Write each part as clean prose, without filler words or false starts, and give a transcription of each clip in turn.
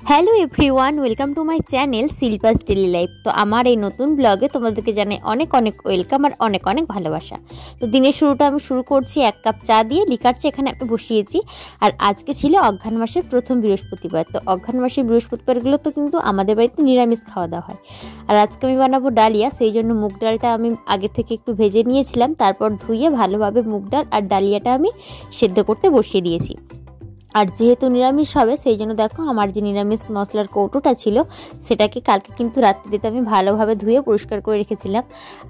Hello everyone, welcome to my channel Shilpa's daily life. তো আমার এই নতুন ব্লগে তোমাদেরকে জানাই অনেক অনেক ওয়েলকাম আর অনেক অনেক ভালোবাসা। তো দিনের শুরুটা আমি শুরু করছি 1 কাপ চা দিয়ে। লিকার চা এখানে আমি বসিয়েছি। আর আজকে ছিল অঘ্রাণ মাসের প্রথম বৃহস্পতিবার। তো অঘ্রাণ মাসের বৃহস্পতিবারগুলো তো কিন্তু আমাদের বাড়িতে নিরামিষ খাওয়া দাওয়া হয়। আর আজকে আমি বানাবো ডালিয়া, সেই জন্য মুগ ডালটা আমি আগে থেকে একটু ভেজে নিয়েছিলাম, তারপর ধুয়ে ভালোভাবে মুগ ডাল আর ডালিয়াটা আমি সেদ্ধ করতে বসিয়ে দিয়েছি। আর যেহেতু নিরামিষ হবে সেই জন্য দেখো আমার যে নিরামিষ মশলার কৌটোটা ছিল সেটাকে কালকে কিন্তু রাত্রিতে আমি ভালোভাবে ধুয়ে পরিষ্কার করে রেখেছিলাম।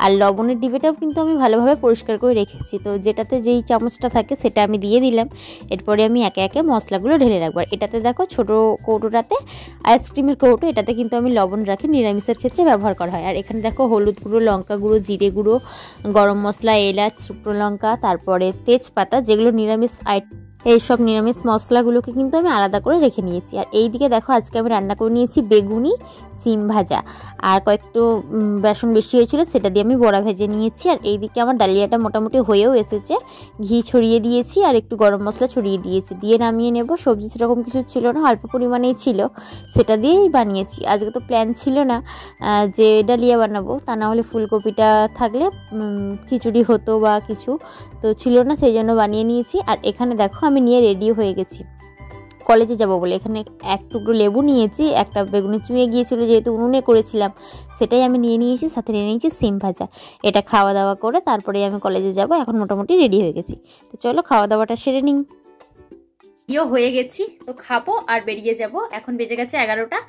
আর লবণের ডিবেটাও কিন্তু আমি ভালোভাবে পরিষ্কার করে রেখেছি। তো যেটাতে যেই চামচটা থাকে সেটা আমি দিয়ে দিলাম। এরপরে আমি একে একে মশলাগুলো ঢেলে রাখবো। এটাতে দেখো ছোটো কৌটোটাতে আইসক্রিমের কৌটো, এটাতে কিন্তু আমি লবণ রাখি, নিরামিষের ক্ষেত্রে ব্যবহার করা হয়। আর এখানে দেখো হলুদ গুঁড়ো, লঙ্কা গুঁড়ো, জিরে গুঁড়ো, গরম মশলা, এলাচ, শুকনো লঙ্কা, তারপরে তেজপাতা, যেগুলো নিরামিষ এইসব নিরামিষ মশলাগুলোকে কিন্তু আমি আলাদা করে রেখে নিয়েছি। আর এই দিকে দেখো আজকে আমি রান্না করে নিয়েছি বেগুনি, সিম ভাজা, আর কয়েকটু বেসন বেশি হয়েছিল সেটা দিয়ে আমি বড়া ভেজে নিয়েছি। আর এই দিকে আমার ডালিয়াটা মোটামুটি হয়েও এসেছে। ঘি ছড়িয়ে দিয়েছি আর একটু গরম মশলা ছড়িয়ে দিয়েছি, দিয়ে নামিয়ে নেব। সবজি সেরকম কিছু ছিল না, অল্প পরিমাণেই ছিল, সেটা দিয়েই বানিয়েছি। আজকে তো প্ল্যান ছিল না যে ডালিয়া বানাবো, তা না হলে ফুলকপিটা থাকলে খিচুড়ি হতো বা কিছু, তো ছিল না, সেই জন্য বানিয়ে নিয়েছি। আর এখানে দেখো আমি নিয়ে রেডি হয়ে গেছি কলেজে যাব বলে। এখানে এক টুকরো লেবু নিয়েছি, একটা বেগুনি চুঁয়ে গিয়েছিল যেহেতু উনুনে করেছিলাম, সেটাই আমি নিয়ে নিয়েছি, সাথে নিয়ে নিয়েছি সিম ভাজা। এটা খাওয়া দাওয়া করে তারপরে আমি কলেজে যাব। এখন মোটামুটি রেডি হয়ে গেছি, তো চলো খাওয়া দাওয়াটা সেরে নিই। হয়ে গেছি, তো খাবো আর বেরিয়ে যাব। এখন বেজে গেছে 11টা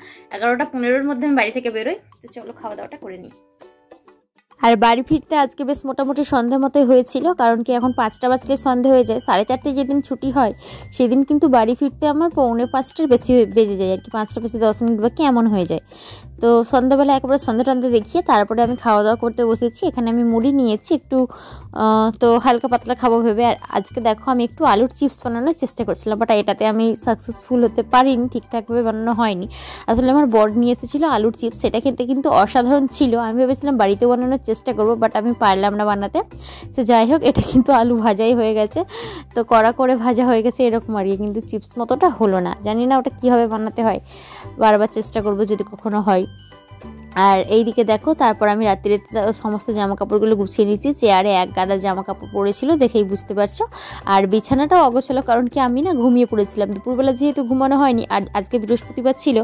15-র মধ্যে আমি বাড়ি থেকে বেরোই। তো চলো খাওয়া দাওয়াটা করে নিই। আর বাড়ি ফিরতে আজকে বেশ মোটামুটি সন্ধে মতোই হয়েছিল, কারণ কি এখন 5টা বাজলে সন্ধে হয়ে যায়। 4:30 যেদিন ছুটি হয় সেদিন কিন্তু বাড়ি ফিরতে আমার 4:45-র বেশি বেজে যায় আর কি, 5টা বেশি 10 মিনিট বাকি এমন হয়ে যায়। তো সন্ধ্যাবেলা একেবারে সন্ধ্যে টন্ধে দেখিয়ে তারপরে আমি খাওয়া দাওয়া করতে বসেছি। এখানে আমি মুড়ি নিয়েছি একটু, তো হালকা পাতলা খাবো ভেবে। আর আজকে দেখো আমি একটু আলুর চিপস বানানোর চেষ্টা করছিলাম, বাট এটাতে আমি সাকসেসফুল হতে পারিনি, ঠিকঠাকভাবে বানানো হয়নি। আসলে আমার বর নিয়ে এসেছিলো আলুর চিপস, সেটা খেতে কিন্তু অসাধারণ ছিল। আমি ভেবেছিলাম বাড়িতে বানানোর চেষ্টা করবো, বাট আমি পারলাম না বানাতে। সে যাই হোক, এটা কিন্তু আলু ভাজাই হয়ে গেছে, তো কড়া করে ভাজা হয়ে গেছে এরকম আর কি, কিন্তু চিপস মতোটা হলো না। জানি না ওটা কীভাবে বানাতে হয়, বারবার চেষ্টা করবো যদি কখনো হয়। আর এইদিকে দেখো তারপর আমি রাত্রিতে সমস্ত জামা কাপড়গুলো গুছিয়ে নিয়েছি। চেয়ারে এক গাদা জামা কাপড় পরেছিল, দেখেই বুঝতে পারছো। আর বিছানাটাও অগোছালো, কারণ কি আমি না ঘুমিয়ে পড়েছিলাম দুপুরবেলা, যেহেতু ঘুমানো হয়নি। আর আজকে বৃহস্পতিবার ছিল,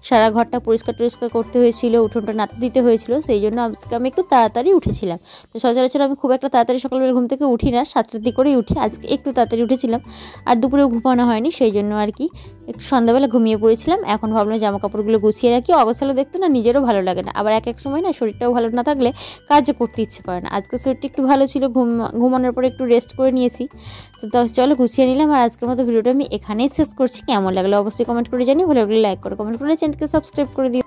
সারা ঘরটা পরিষ্কার টরিষ্কার করতে হয়েছিল, উঠোনটা নাড়তে দিতে হয়েছিল, সেই জন্য আজকে আমি একটু তাড়াতাড়ি উঠেছিলাম। তো সচরাচর আমি খুব একটা তাড়াতাড়ি সকালবেলা ঘুম থেকে উঠি না, 7টার দিক করেই উঠি। আজকে একটু তাড়াতাড়ি উঠেছিলাম, আর দুপুরেও ঘুমানো হয়নি, সেই জন্য আর কি একটু সন্ধ্যাবেলা ঘুমিয়ে পড়েছিলাম। এখন ভাবলাম জামা কাপড়গুলো গুছিয়ে রাখি, অগোছালো দেখতে না নিজেরও ভালো লাগে না। আবার এক এক সময় না শরীরটাও ভালো না থাকলে কাজও করতে ইচ্ছে করে না। আজকে শরীরটা একটু ভালো ছিল, ঘুমানোর পরে একটু রেস্ট করে নিয়েছি। তো চলো গুছিয়ে নিলাম। আর আজকের মতো ভিডিওটা আমি এখানেই শেষ করছি। কেমন লাগলো অবশ্যই কমেন্ট করে জানিও, ভালো লাগলে লাইক করে কমেন্ট করে চ্যানেলকে সাবস্ক্রাইব করে দিও।